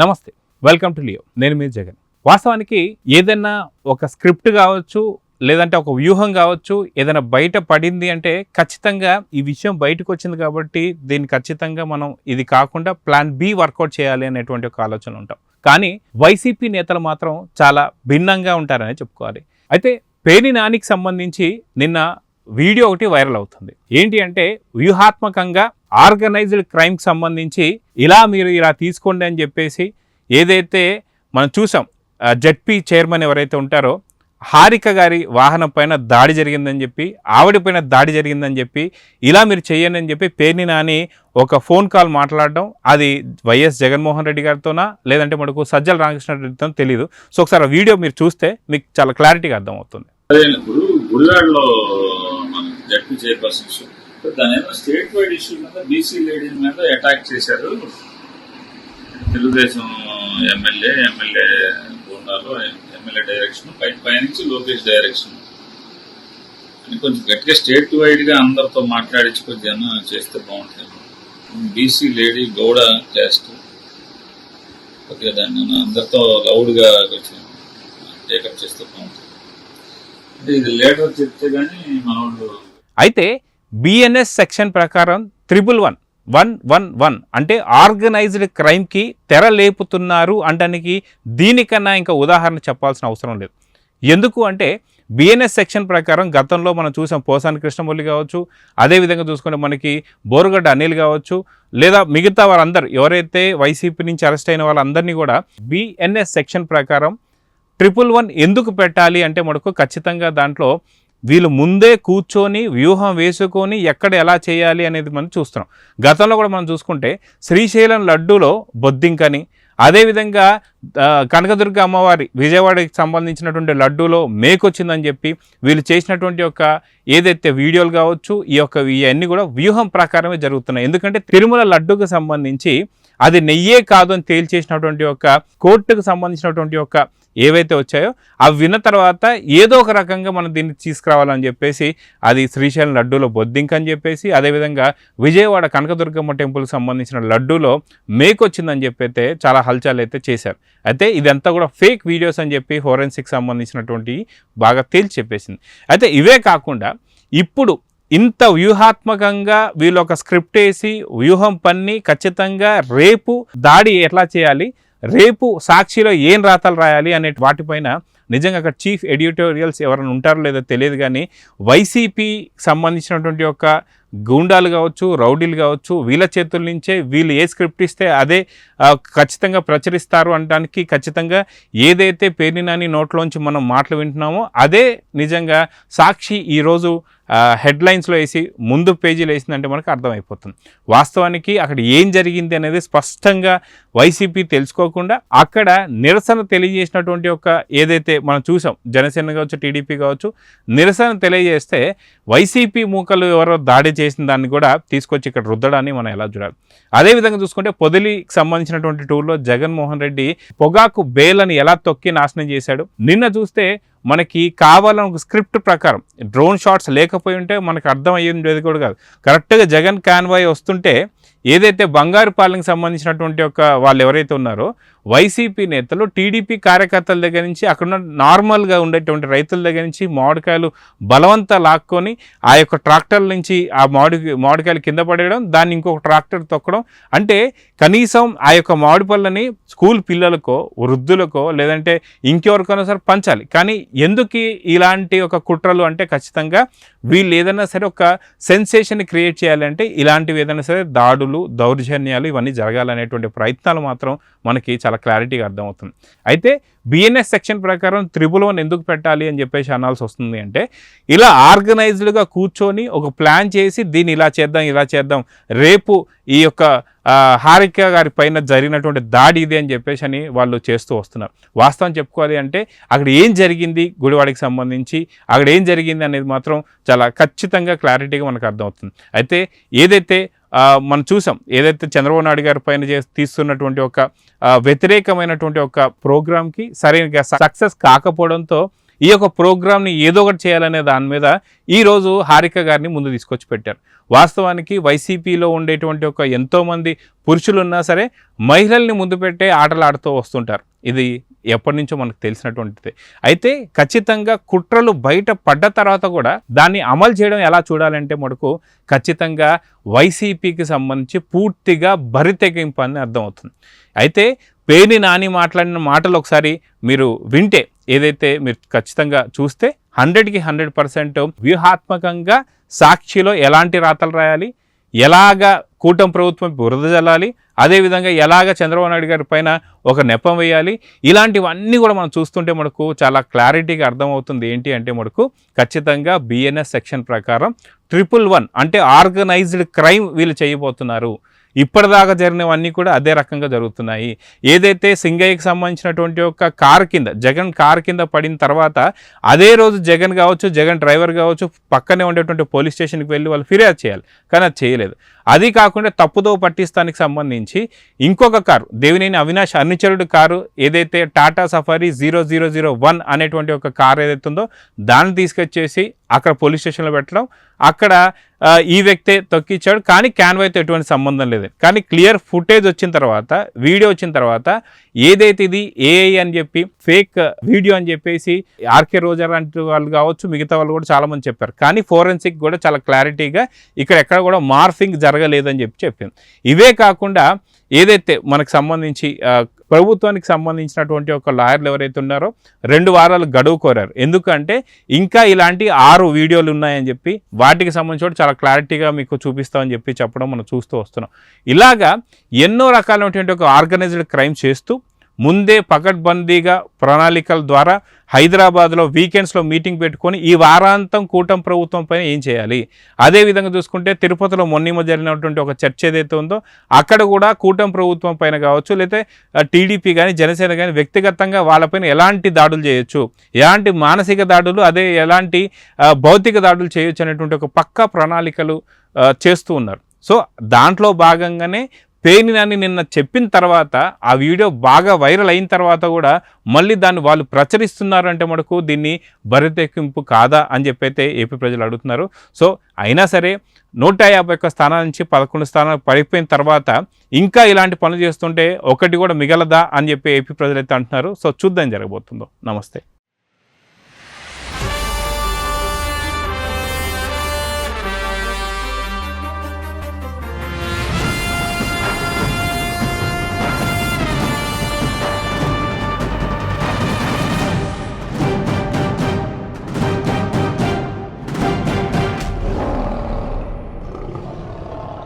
నమస్తే, welcome to Leo. నేను మీ జగన్. వాస్తవానికి ఏదైనా ఒక స్క్రిప్ట్ కావచ్చు, లేదంటే ఒక వ్యూహం కావచ్చు, ఏదైనా బయట పడింది అంటే ఖచ్చితంగా ఈ విషయం బయటకు వచ్చింది కాబట్టి దీన్ని ఖచ్చితంగా మనం ఇది కాకుండా ప్లాన్ బి వర్కౌట్ చేయాలి అనేటువంటి ఒక ఆలోచన ఉంటాం. కానీ వైసీపీ నేతలు మాత్రం చాలా భిన్నంగా ఉంటారని చెప్పుకోవాలి. అయితే పేర్ని నానికి సంబంధించి నిన్న వీడియో ఒకటి వైరల్ అవుతుంది. ఏంటి అంటే వ్యూహాత్మకంగా ఆర్గనైజ్డ్ క్రైమ్కి సంబంధించి మీరు ఇలా తీసుకోండి అని చెప్పేసి ఏదైతే మనం చూసాం, జెడ్పీ చైర్మన్ ఎవరైతే ఉంటారో హారిక గారి వాహనం పైన దాడి జరిగిందని చెప్పి, ఆవిడపైన దాడి జరిగిందని చెప్పి, ఇలా మీరు చేయండి అని చెప్పి పేర్ని నాని ఒక ఫోన్ కాల్ మాట్లాడడం, అది వైఎస్ జగన్మోహన్ రెడ్డి గారితోనా లేదంటే మనకు సజ్జల రామకృష్ణారెడ్డితో తెలియదు. సో ఒకసారి ఆ వీడియో మీరు చూస్తే మీకు చాలా క్లారిటీగా అర్థమవుతుంది. గుడివాడలో జడ్పీ చైర్పర్సన్ ఇష్యూ, దాని స్టేట్ వైడ్ ఇష్యూ మీద బీసీ లేడీ మీద అటాక్ చేశారు. తెలుగుదేశం ఎమ్మెల్యే బోండాలో ఎమ్మెల్యే డైరెక్షన్, పైనుంచి లోకేష్ డైరెక్షన్ అని కొంచెం గట్టిగా స్టేట్ వైడ్ గా అందరితో మాట్లాడించి కొంచెం చేస్తే బాగుంటుంది. BC lady Gowda caste, okay, దాన్ని అందరితో లౌడ్ గా కొంచెం టేకప్ చేస్తే బాగుంటుంది. అంటే ఇది లేటర్ చెప్తే గానీ మనోళ్ళు. అయితే బిఎన్ఎస్ సెక్షన్ ప్రకారం 111 అంటే ఆర్గనైజ్డ్ క్రైమ్కి తెర లేపుతున్నారు అనడానికి దీనికన్నా ఇంకా ఉదాహరణ చెప్పాల్సిన అవసరం లేదు. ఎందుకు అంటే బిఎన్ఎస్ సెక్షన్ ప్రకారం గతంలో మనం చూసాం, పోసాని కృష్ణమురళి కావచ్చు, అదేవిధంగా చూసుకుంటే మనకి బోరుగడ్డ అనిల్ కావచ్చు, లేదా మిగతా వారందరూ ఎవరైతే వైసీపీ నుంచి అరెస్ట్ అయిన వాళ్ళందరినీ కూడా బిఎన్ఎస్ సెక్షన్ ప్రకారం 111 ఎందుకు పెట్టాలి అంటే మనకు ఖచ్చితంగా దాంట్లో వీళ్ళు ముందే కూర్చొని వ్యూహం వేసుకొని ఎక్కడ ఎలా చేయాలి అనేది మనం చూస్తున్నాం. గతంలో కూడా మనం చూసుకుంటే శ్రీశైలం లడ్డూలో బొద్దింకని, అదేవిధంగా కనకదుర్గ అమ్మవారి విజయవాడకి సంబంధించినటువంటి లడ్డూలో మేకొచ్చిందని చెప్పి వీళ్ళు చేసినటువంటి యొక్క ఏదైతే వీడియోలు కావచ్చు, ఇవన్నీ కూడా వ్యూహం ప్రకారమే జరుగుతున్నాయి. ఎందుకంటే తిరుమల లడ్డూకు సంబంధించి అది నెయ్యే కాదు అని తేల్చేసినటువంటి ఒక కోర్టుకు సంబంధించినటువంటి ఒక ఏవైతే వచ్చాయో అవి విన్న తర్వాత ఏదో ఒక రకంగా మనం దీన్ని తీసుకురావాలని చెప్పేసి అది శ్రీశైలం లడ్డూలో బొద్దింక అని చెప్పేసి, అదేవిధంగా విజయవాడ కనకదుర్గమ్మ టెంపుల్కి సంబంధించిన లడ్డూలో మేకొచ్చిందని చెప్పైతే చాలా హల్చల్ అయితే చేశారు. అయితే ఇదంతా కూడా ఫేక్ వీడియోస్ అని చెప్పి ఫోరెన్సిక్ సంబంధించినటువంటి బాగా తేల్చి చెప్పేసింది. అయితే ఇవే కాకుండా ఇప్పుడు ఇంత వ్యూహాత్మకంగా వీళ్ళు ఒక స్క్రిప్ట్ వేసి వ్యూహం పన్ని ఖచ్చితంగా రేపు దాడి ఎట్లా చేయాలి, రేపు సాక్షిలో ఏం రాతలు రాయాలి అనే వాటిపైన నిజంగా అక్కడ చీఫ్ ఎడిటోరియల్స్ ఎవరైనా ఉంటారో లేదో తెలియదు, కానీ వైసీపీ సంబంధించినటువంటి ఒక గూండాలు కావచ్చు, రౌడీలు కావచ్చు, వీళ్ళ చేతుల నుంచే వీళ్ళు ఏ స్క్రిప్ట్ ఇస్తే అదే ఖచ్చితంగా ప్రచురిస్తారు అనడానికి ఖచ్చితంగా ఏదైతే పేర్ని నాని నోట్లోంచి మనం మాటలు వింటున్నామో అదే నిజంగా సాక్షి ఈరోజు హెడ్లైన్స్లో వేసి ముందు పేజీలో వేసిందంటే మనకు అర్థమైపోతుంది. వాస్తవానికి అక్కడ ఏం జరిగింది అనేది స్పష్టంగా వైసీపీ తెలుసుకోకుండా అక్కడ నిరసన తెలియజేసినటువంటి ఒక ఏదైతే మనం చూసాం, జనసేన కావచ్చు, టీడీపీ కావచ్చు, నిరసన తెలియజేస్తే వైసీపీ మూకలు ఎవరో దాడి చేసిన దాన్ని కూడా తీసుకొచ్చి ఇక్కడ రుద్దడాన్ని మనం ఎలా చూడాలి. అదేవిధంగా చూసుకుంటే పొదిలికి సంబంధించినటువంటి టూర్లో జగన్మోహన్ రెడ్డి పొగాకు బేలని ఎలా తొక్కి నాశనం చేశాడు. నిన్న చూస్తే మనకి కావాలని ఒక స్క్రిప్ట్ ప్రకారం డ్రోన్ షాట్స్ లేకపోయి ఉంటే మనకు అర్థం అయ్యేది కూడా కాదు. కరెక్ట్గా జగన్ కాన్వాయ్ వస్తుంటే ఏదైతే బంగారుపాలెంకి సంబంధించినటువంటి ఒక వాళ్ళు ఎవరైతే ఉన్నారో వైసీపీ నేతలు, టీడీపీ కార్యకర్తల దగ్గర నుంచి అక్కడ నార్మల్గా ఉండేటువంటి రైతుల దగ్గర నుంచి మామిడికాయలు బలవంతా లాక్కొని ఆ యొక్క ట్రాక్టర్ల నుంచి ఆ మామిడికాయలు కింద పడేయడం, దాన్ని ఇంకొక ట్రాక్టర్ తొక్కడం. అంటే కనీసం ఆ యొక్క మామిడి పళ్ళని స్కూల్ పిల్లలకో, వృద్ధులకో, లేదంటే ఇంకెవరికైనా సరే పంచాలి. కానీ ఎందుకు ఇలాంటి ఒక కుట్రలు అంటే ఖచ్చితంగా వీళ్ళు ఏదైనా సరే ఒక సెన్సేషన్ క్రియేట్ చేయాలంటే ఇలాంటివి ఏదైనా సరే దాడులు, దౌర్జన్యాలు ఇవన్నీ జరగాలనేటువంటి ప్రయత్నాలు మాత్రం మనకి చాలా క్లారిటీగా అర్థమవుతుంది. అయితే బిఎన్ఎస్ సెక్షన్ ప్రకారం 111 ఎందుకు పెట్టాలి అని చెప్పేసి అనాల్సి వస్తుంది అంటే ఇలా ఆర్గనైజ్డ్గా కూర్చొని ఒక ప్లాన్ చేసి దీన్ని ఇలా చేద్దాం, రేపు ఈ యొక్క హారిక గారి పైన జరిగినటువంటి దాడి ఇది అని చెప్పేసి అని వాళ్ళు చేస్తూ వస్తున్నారు. వాస్తవం చెప్పుకోవాలి అంటే అక్కడ ఏం జరిగింది, గుడివాడకి సంబంధించి అక్కడ ఏం జరిగింది అనేది మాత్రం చాలా ఖచ్చితంగా క్లారిటీగా మనకు అర్థమవుతుంది. అయితే ఏదైతే మనం చూసాం, ఏదైతే చంద్రబాబు నాయుడు గారి పైన తీస్తున్నటువంటి ఒక వ్యతిరేకమైనటువంటి ఒక ప్రోగ్రామ్కి సరైన సక్సెస్ కాకపోవడంతో ఈ యొక్క ప్రోగ్రామ్ని ఏదో ఒకటి చేయాలనే దాని మీద ఈరోజు హారిక గారిని ముందు తీసుకొచ్చి పెట్టారు. వాస్తవానికి వైసీపీలో ఉండేటువంటి ఒక ఎంతోమంది పురుషులు ఉన్నా సరే మహిళల్ని ముందు పెట్టే ఆటలు ఆడుతూ వస్తుంటారు. ఇది ఎప్పటి నుంచో మనకు తెలిసినటువంటిది. అయితే ఖచ్చితంగా కుట్రలు బయట పడ్డ తర్వాత కూడా దాన్ని అమలు చేయడం ఎలా చూడాలంటే మనకు ఖచ్చితంగా వైసీపీకి సంబంధించి పూర్తిగా బరితెగింపు అని అర్థమవుతుంది. అయితే పేర్ని నాని మాట్లాడిన మాటలు ఒకసారి మీరు వింటే, ఏదైతే మీరు ఖచ్చితంగా చూస్తే 100కి 100% వ్యూహాత్మకంగా సాక్షిలో ఎలాంటి రాతలు రాయాలి, ఎలాగా కూటమి ప్రభుత్వం బురద జల్లాలి, అదేవిధంగా ఎలాగ చంద్రబాబు నాయుడు గారి పైన ఒక నెపం వేయాలి, ఇలాంటివన్నీ కూడా మనం చూస్తుంటే మనకు చాలా క్లారిటీగా అర్థమవుతుంది. ఏంటి అంటే మనకు ఖచ్చితంగా బిఎన్ఎస్ సెక్షన్ ప్రకారం 111 అంటే ఆర్గనైజ్డ్ క్రైమ్ వీళ్ళు చేయబోతున్నారు. ఇప్పటిదాకా జరిగినవన్నీ కూడా అదే రకంగా జరుగుతున్నాయి. ఏదైతే సింగయ్యకి సంబంధించినటువంటి ఒక కారు కింద, జగన్ కారు కింద పడిన తర్వాత అదే రోజు జగన్ కావచ్చు, జగన్ డ్రైవర్ కావచ్చు, పక్కనే ఉండేటువంటి పోలీస్ స్టేషన్కి వెళ్ళి వాళ్ళు ఫిర్యాదు చేయాలి, కానీ అది చేయలేదు. అది కాకుండా తప్పుదో పట్టిస్తానికి సంబంధించి ఇంకొక కారు, దేవినేని అవినాష్ అనుచరుడు కారు, ఏదైతే టాటా సఫారీ 0001 అనేటువంటి ఒక కారు ఏదైతే ఉందో దాన్ని తీసుకొచ్చేసి అక్కడ పోలీస్ స్టేషన్లో పెట్టడం, అక్కడ ఈ వ్యక్తే తొక్కిచ్చాడు, కానీ క్యాన్వాయ్తో ఎటువంటి సంబంధం లేదు. కానీ క్లియర్ ఫుటేజ్ వచ్చిన తర్వాత, వీడియో వచ్చిన తర్వాత ఏదైతే ఇది ఏఐ అని చెప్పి ఫేక్ వీడియో అని చెప్పేసి ఆర్కే రోజా లాంటి వాళ్ళు కావచ్చు, మిగతా వాళ్ళు కూడా చాలామంది చెప్పారు. కానీ ఫోరెన్సిక్ కూడా చాలా క్లారిటీగా ఇక్కడ ఎక్కడ కూడా మార్ఫింగ్ జరగలేదని చెప్పింది. ఇవే కాకుండా ఏదైతే మనకు సంబంధించి ప్రభుత్వానికి సంబంధించినటువంటి ఒక లాయర్లు ఎవరైతే ఉన్నారో 2 వారాలు గడువు కోరారు. ఎందుకంటే ఇంకా ఇలాంటి 6 వీడియోలు ఉన్నాయని చెప్పి వాటికి సంబంధించి చాలా క్లారిటీగా మీకు చూపిస్తామని చెప్పడం మనం చూస్తూ వస్తున్నాం. ఇలాగా ఎన్నో రకాలైనటువంటి ఒక ఆర్గనైజ్డ్ క్రైమ్ చేస్తూ ముందే పకడ్బందీగా ప్రణాళికల ద్వారా హైదరాబాద్లో వీకెండ్స్లో మీటింగ్ పెట్టుకొని ఈ వారాంతం కూటమి ప్రభుత్వం పైన ఏం చేయాలి. అదేవిధంగా చూసుకుంటే తిరుపతిలో మొన్న జరిగినటువంటి ఒక చర్చ ఏదైతే ఉందో అక్కడ కూడా కూటమి ప్రభుత్వం పైన కావచ్చు, లేకపోతే టీడీపీ కానీ జనసేన కానీ వ్యక్తిగతంగా వాళ్ళపైన ఎలాంటి దాడులు చేయొచ్చు, ఎలాంటి మానసిక దాడులు, అదే ఎలాంటి భౌతిక దాడులు చేయొచ్చు అనేటువంటి ఒక పక్కా ప్రణాళికలు చేస్తూ ఉన్నారు. సో దాంట్లో భాగంగానే పేర్ని నాని నిన్న చెప్పిన తర్వాత ఆ వీడియో బాగా వైరల్ అయిన తర్వాత కూడా మళ్ళీ దాన్ని వాళ్ళు ప్రచురిస్తున్నారంటే మనకు దీన్ని బరితెక్కింపు కాదా అని చెప్పైతే ఏపీ ప్రజలు అడుగుతున్నారు. సో అయినా సరే 151 స్థానాల నుంచి 11 స్థానాలు పడిపోయిన తర్వాత ఇంకా ఇలాంటి పనులు చేస్తుంటే ఒకటి కూడా మిగలదా అని చెప్పి ఏపీ ప్రజలు అయితే అంటున్నారు. సో చూద్దాం జరగబోతుందో. నమస్తే.